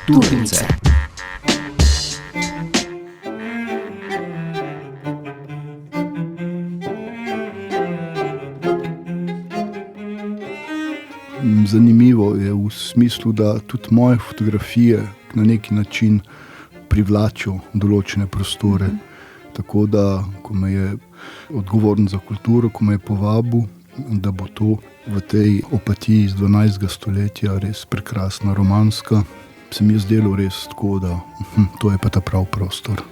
Štuhnice. Zanimivo je v smislu, da tudi moje fotografije na neki način privlačijo določene prostore. Tako da, ko me je odgovoren za kulturo, ko me je povabil, da bo to v tej Opatiji iz 12. stoletja res prekrasna romanska, se mi je zdelo res tako, da to je pa ta prav prostor.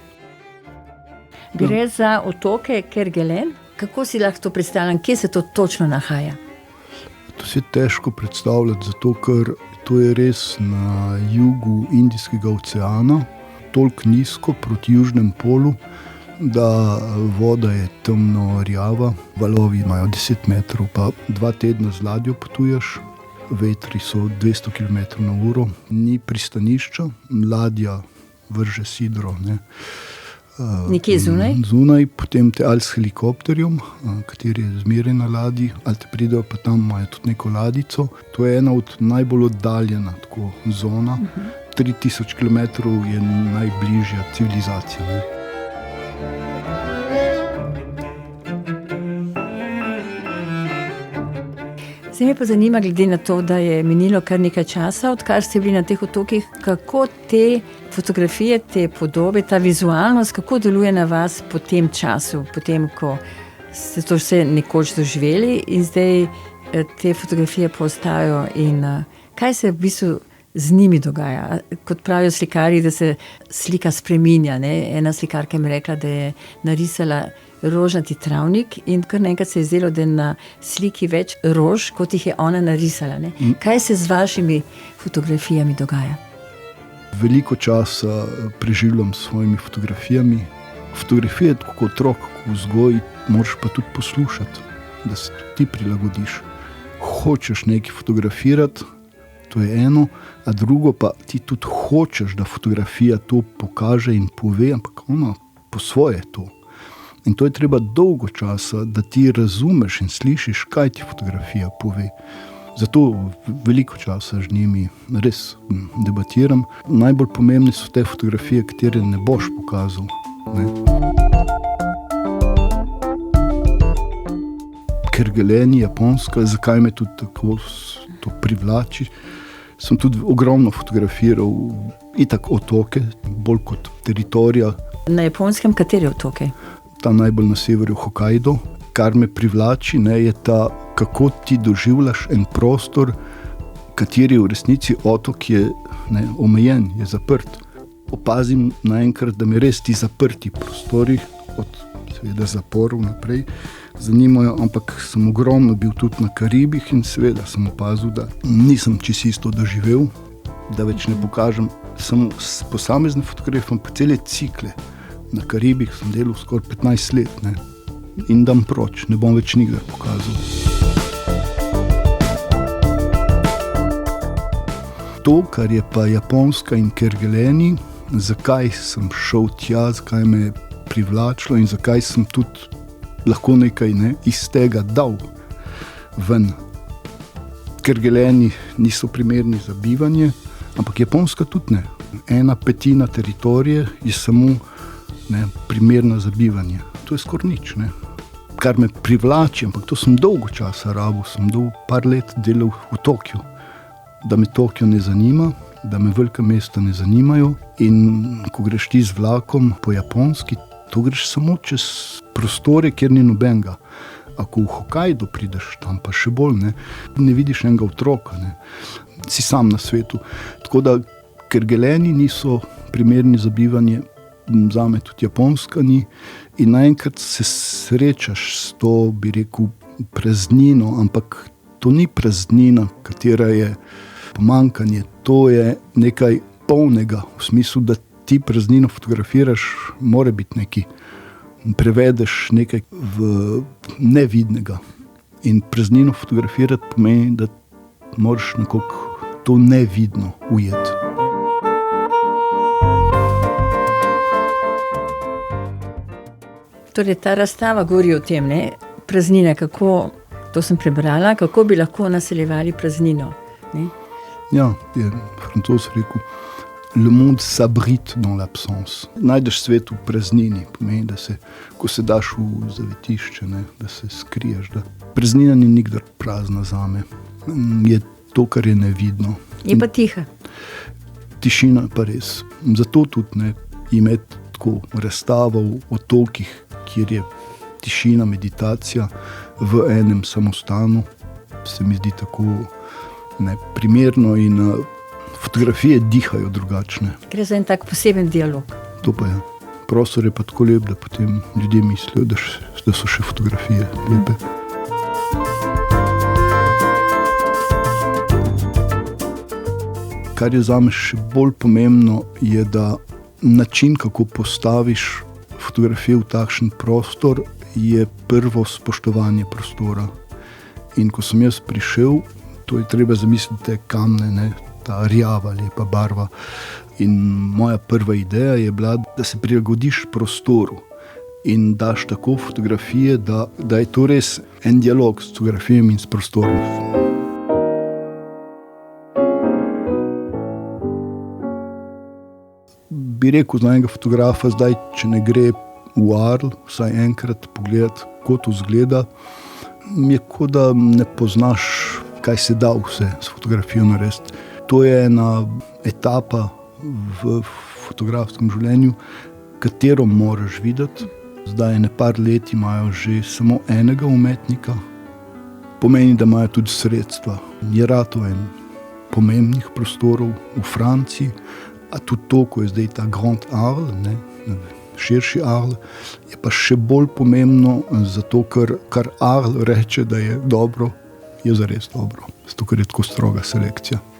Gre za otoke Kerguelen. Kako si lahko to predstavljam? Kje se to točno nahaja? To si je težko predstavljati, zato ker to je res na jugu Indijskega oceana, toliko nizko proti južnem polu, da voda je temno rjava, valovi imajo 10 metrov, pa 2 tedna z ladjo potuješ, vetri so 200 km/h, ni pristanišča, ladja vrže sidro, ne. Nekje zunaj? Zunaj, potem te ali s helikopterjem, kateri je zmeraj na ladji, ali te pridejo, pa tam imajo tudi neko ladico. To je ena od najbolj oddaljena tako zona. 3000 km je najbližja civilizacija, ne. Se me pa zanima, glede na to, da je minilo kar nekaj časa, odkar ste bili na teh otokih, kako te fotografije, te podobe, ta vizualnost, kako deluje na vas po tem času, potem, ko ste to vse nekoč doživeli in zdaj te fotografije postajajo in kaj se v bistvu z njimi dogaja? Kot pravijo slikarji, da se slika spreminja, ne? Ena slikarka mi je rekla, da je narisala rožnati travnik in kar naenkrat se je zdelo, da je na sliki več rož, kot jih je ona narisala, ne? Kaj se z vašimi fotografijami dogaja? Veliko časa preživljam s svojimi fotografijami. Fotografije kot otrok, ko vzgoji, moraš pa tudi poslušati, da se ti prilagodiš. Hočeš nekaj fotografirati, to je eno, a drugo pa ti tudi hočeš, da fotografija to pokaže in pove, ampak ona po svoje to. In to je treba dolgo časa, da ti razumeš in slišiš, kaj ti fotografija pove. Zato veliko časa z njimi res debatiram. Najbolj pomembne so te fotografije, katere ne boš pokazal, ne. Kerguelen, Japonska, zakaj me tudi tako to privlači? Sem tudi ogromno fotografiral itak otoke, bolj kot teritorija. Na Japonskem kateri otoke? Ta najbolj na severu Hokkaido. Kar me privlači, ne, je ta, kako ti doživljaš en prostor, kateri v resnici otok je, ne, omejen, je zaprt. Opazim naenkrat, da me res ti zaprti prostori, od seveda zaporov naprej, zanimajo, ampak sem ogromno bil tudi na Karibih in seveda sem opazil, da nisem čisto doživel, da več ne pokažem samo posamezne fotografije, pa cele cikle. Na Karibih sem delal skoraj 15 let, ne. In dam proč, ne bom več nikdar pokazal. To, kar je pa Japonska in Kergueleni, zakaj sem šel tja, zakaj me je privlačilo in zakaj sem tudi lahko nekaj, ne, iz tega dal ven. Kergueleni niso primerni za bivanje, ampak Japonska tudi ne. 1/5 teritorije je samo, ne, primerna za bivanje. To je skoraj nič, ne. Kar me privlači, ampak to sem dolgo časa rabil, sem par let delal v Tokiu, da me Tokio ne zanima, da me velika mesta ne zanimajo in ko greš ti z vlakom po Japonski, to greš samo čez prostore, kjer ni nobenega. Ako v Hokkaido prideš, tam pa še bolj, ne vidiš enega otroka, ne. Si sam na svetu. Tako da Kergueleni niso primerni za bivanje, zame tudi Japonska ni, in naenkrat se srečaš s to, bi rekel, praznino, ampak to ni praznina, katera je pomanjkanje, to je nekaj polnega, v smislu, da ti praznino fotografiraš, mora biti nekaj, prevedeš nekaj v nevidnega. In praznino fotografirati pomeni, da moraš nekako to nevidno ujeti. Torej, ta razstava govori o tem, ne? Praznine, kako, to sem prebrala, kako bi lahko naseljevali praznino, ne? Ja, je Francoz rekel, Le monde s'abrite dans l'absence. Najdeš svet v praznini, pomeni, da se, ko se daš v zavetišče, ne, da se skriješ. Da. Praznina ni nikdar prazna zame. Je to, kar je nevidno. Je pa tiha. Tišina pa res. Zato tudi ne, imeti tako razstavo v otokih, kjer je tišina, meditacija v enem samostanu, se mi zdi tako primerno in fotografije dihajo drugačne. Gre za en tak poseben dialog. To pa je. Prostor je pa tako lep, da potem ljudje mislijo, da so še fotografije lepe. Kar je zame še bolj pomembno, je, da način, kako postaviš fotografijo v takšen prostor, je prvo spoštovanje prostora. In ko sem jaz prišel, to je treba zamisliti te kamne, ne, ta rjava, lepa barva. In moja prva ideja je bila, da se prilagodiš prostoru in daš tako fotografije, da je to res en dialog s fotografijami in s prostorom. Bi rekel za enega fotografa zdaj, če ne gre v Arles, vsaj enkrat pogledati, kako to izgleda, je kot da ne poznaš, kaj se da vse s fotografijo narediti. To je ena etapa v fotografskem življenju, katero moraš videti. Zdaj par let imajo že samo enega umetnika. Pomeni, da imajo tudi sredstva. Je rato en pomembnih prostorov v Franciji, a tudi to, ko je zdaj ta Grand Arles, širši Arles, je pa še bolj pomembno, zato kar Arles reče, da je dobro, je zares dobro. Zato, ker je tako stroga selekcija.